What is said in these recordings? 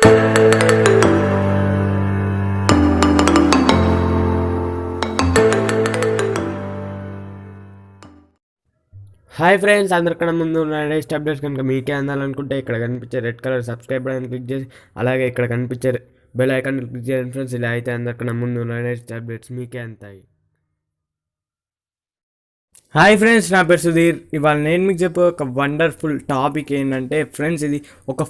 Hi friends, అందరికన్నా ముందు latest updates కనుక మీకే అందాలనుకుంటే ఇక్కడ కనిపించే red colour subscribe button click చేసి అలాగే ఇక్కడ కనిపించే బెల్ ఐకాన్ క్లిక్ చేయండి ఫ్రెండ్స్. ఇలా అయితే అందరికన్నా ముందు లేటెస్ట్ అప్డేట్స్ మీకే అంతాయి. హాయ్ ఫ్రెండ్స్, నా పేరు సుధీర్. ఇవాళ నేను మీకు చెప్పే ఒక వండర్ఫుల్ టాపిక్ ఏంటంటే ఫ్రెండ్స్, ఇది ఒక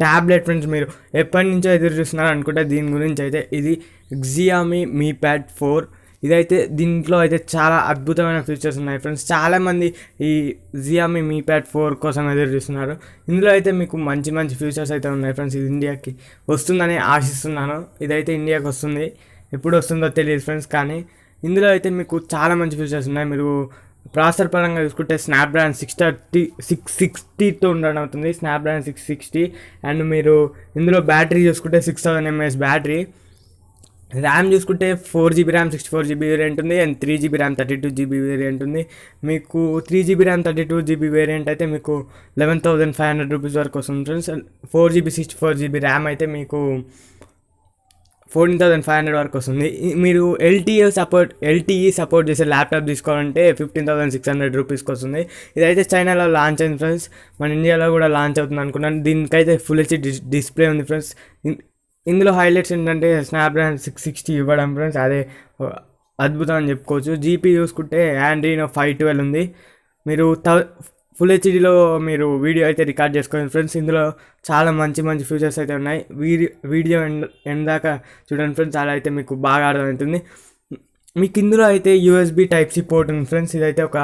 ట్యాబ్లెట్ ఫ్రెండ్స్. మీరు ఎప్పటి నుంచో ఎదురు చూస్తున్నారు అనుకుంటే దీని గురించి అయితే ఇది Xiaomi Mi Pad 4. ఇదైతే దీంట్లో అయితే చాలా అద్భుతమైన ఫీచర్స్ ఉన్నాయి ఫ్రెండ్స్. చాలామంది ఈ Xiaomi Mi Pad 4 కోసం ఎదురు చూస్తున్నారు. ఇందులో అయితే మీకు మంచి మంచి ఫీచర్స్ అయితే ఉన్నాయి ఫ్రెండ్స్. ఇది ఇండియాకి వస్తుందని ఆశిస్తున్నాను. ఇదైతే ఇండియాకి వస్తుంది, ఎప్పుడు వస్తుందో తెలియదు ఫ్రెండ్స్. కానీ ఇందులో అయితే మీకు చాలా మంచి ఫీచర్స్ ఉన్నాయి. మీరు ప్రాసెసర్ పరంగా చూసుకుంటే స్నాప్డ్రాగన్ 660తో ఉండడం అవుతుంది, స్నాప్డ్రాగన్ 660. అండ్ మీరు ఇందులో బ్యాటరీ చూసుకుంటే 6000 mAh బ్యాటరీ. ర్యామ్ చూసుకుంటే 4GB ర్యామ్ 64GB వేరియంట్ ఉంది, and 3GB RAM 32GB variant ఉంది. మీకు 3GB ర్యామ్ 32GB వేరియంట్ అయితే మీకు 11,500 రూపీస్ వరకు వస్తుంది ఫ్రెండ్స్. 4GB 64GB ర్యామ్ అయితే మీకు 14,500 వరకు వస్తుంది. మీరు LTE సపోర్ట్ చేసే ల్యాప్టాప్ తీసుకోవాలంటే 15,600 రూపీస్కి వస్తుంది. ఇదైతే చైనాలో లాంచ్ అయింది ఫ్రెండ్స్, మన ఇండియాలో కూడా లాంచ్ అవుతుంది అనుకున్నాను. దీనికైతే ఫుల్ హెచ్డి డిస్ప్లే ఉంది ఫ్రెండ్స్. ఇందులో హైలైట్స్ ఏంటంటే స్నాప్డ్రాగన్ 660 ఇవ్వడం ఫ్రెండ్స్, అదే అద్భుతం అని చెప్పుకోవచ్చు. జీపీ చూసుకుంటే Adreno 512 ఉంది. మీరు ఫుల్ హెచ్డీలో మీరు వీడియో అయితే రికార్డ్ చేసుకోండి ఫ్రెండ్స్. ఇందులో చాలా మంచి మంచి ఫీచర్స్ అయితే ఉన్నాయి. వీడియో ఎండ్ దాకా చూడండి ఫ్రెండ్స్, అలా అయితే మీకు బాగా అర్థమవుతుంది. మీకు ఇందులో అయితే USB Type-C పోర్ట్ ఉంది ఫ్రెండ్స్. ఇదైతే ఒక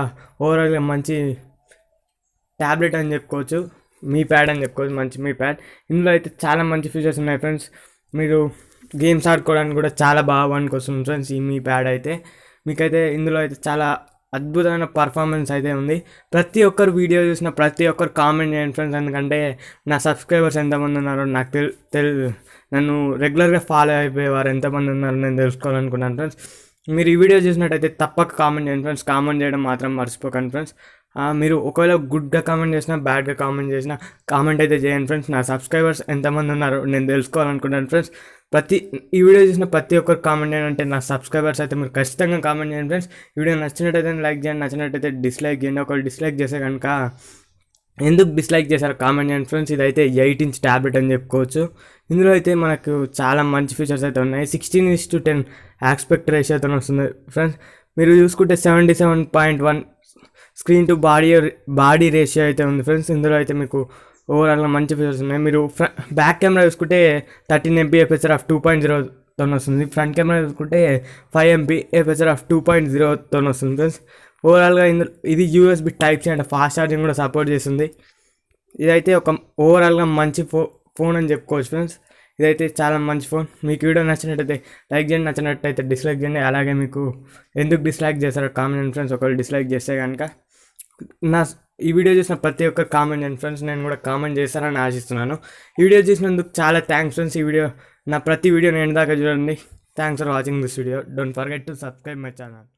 ఓవరాల్గా మంచి ట్యాబ్లెట్ అని చెప్పుకోవచ్చు, మీ ప్యాడ్ అని చెప్పుకోవచ్చు, మంచి మీ ప్యాడ్. ఇందులో అయితే చాలా మంచి ఫీచర్స్ ఉన్నాయి ఫ్రెండ్స్. మీరు గేమ్స్ ఆడుకోవడానికి కూడా చాలా బాగా పనికొస్తుంది ఫ్రెండ్స్ ఈ మీ ప్యాడ్ అయితే. మీకైతే ఇందులో అయితే చాలా అద్భుతమైన పర్ఫార్మెన్స్ అయితే ఉంది. ప్రతి ఒక్కరు వీడియో చూసిన ప్రతి ఒక్కరు కామెంట్ చేయండి ఫ్రెండ్స్, ఎందుకంటే నా సబ్స్క్రైబర్స్ ఎంతమంది ఉన్నారో నాకు నన్ను రెగ్యులర్గా ఫాలో అయిపోయేవారు ఎంతమంది ఉన్నారో నేను తెలుసుకోవాలనుకున్నాను ఫ్రెండ్స్. మీరు ఈ వీడియో చూసినట్టయితే తప్పక కామెంట్ చేయండి ఫ్రెండ్స్. కామెంట్ చేయడం మాత్రం మర్చిపోకండి ఫ్రెండ్స్. మీరు ఒకవేళ గుడ్గా కామెంట్ చేసినా బ్యాడ్గా కామెంట్ చేసినా కామెంట్ అయితే చేయండి ఫ్రెండ్స్. నా సబ్స్క్రైబర్స్ ఎంతమంది ఉన్నారో నేను తెలుసుకోవాలనుకుంటాను ఫ్రెండ్స్. ఈ వీడియో చూసిన ప్రతి ఒక్కరు కామెంట్ చేయండి, నా సబ్స్క్రైబర్స్ అయితే మీరు ఖచ్చితంగా కామెంట్ చేయండి ఫ్రెండ్స్. వీడియో నచ్చినట్టయితే లైక్ చేయండి, నచ్చినట్టయితే డిస్లైక్ చేయండి. ఒకవేళ డిస్లైక్ చేస్తే కనుక ఎందుకు డిస్లైక్ చేశారో కామెంట్ చేయండి ఫ్రెండ్స్. ఇదైతే 8 ఇంచ్ ట్యాబ్లెట్ అని చెప్పుకోవచ్చు. ఇందులో అయితే మనకు చాలా మంచి ఫీచర్స్ అయితే ఉన్నాయి. 16:10 ఆస్పెక్ట్ రేషియోతో వస్తుంది ఫ్రెండ్స్. మీరు చూసుకుంటే 77.1 స్క్రీన్ టు బాడీ రేషియో అయితే ఉంది ఫ్రెండ్స్. ఇందులో అయితే మీకు ఓవరాల్గా మంచి ఫీచర్స్ ఉన్నాయి. మీరు బ్యాక్ కెమెరా చూసుకుంటే 13 MP FHR 2.0తో వస్తుంది. ఫ్రంట్ కెమెరా చూసుకుంటే 5 MP FHR 2.0తో వస్తుంది ఫ్రెండ్స్. ఓవరాల్గా ఇది USB Type-C అంటే ఫాస్ట్ ఛార్జింగ్ కూడా సపోర్ట్ చేస్తుంది. ఇదైతే ఒక ఓవరాల్గా మంచి ఫోన్ అని చెప్పుకోవచ్చు ఫ్రెండ్స్. ఇదైతే చాలా మంచి ఫోన్. మీకు వీడియో నచ్చినట్టయితే లైక్ చేయండి, నచ్చినట్టయితే డిస్లైక్ చేయండి. అలాగే మీకు ఎందుకు డిస్లైక్ చేస్తారో కామెంట్ చేయండి ఫ్రెండ్స్. ఒకవేళ డిస్లైక్ చేస్తే కనుక ఈ వీడియో చూసిన ప్రతి ఒక్కరు కామెంట్ చేయండి ఫ్రెండ్స్. నేను కూడా కామెంట్ చేస్తారని ఆశిస్తున్నాను. ఈ వీడియో చూసినందుకు చాలా థ్యాంక్స్ ఫ్రెండ్స్. ప్రతి వీడియో నేను దాకా చూడండి. Thanks for watching this video. Don't forget to subscribe my channel.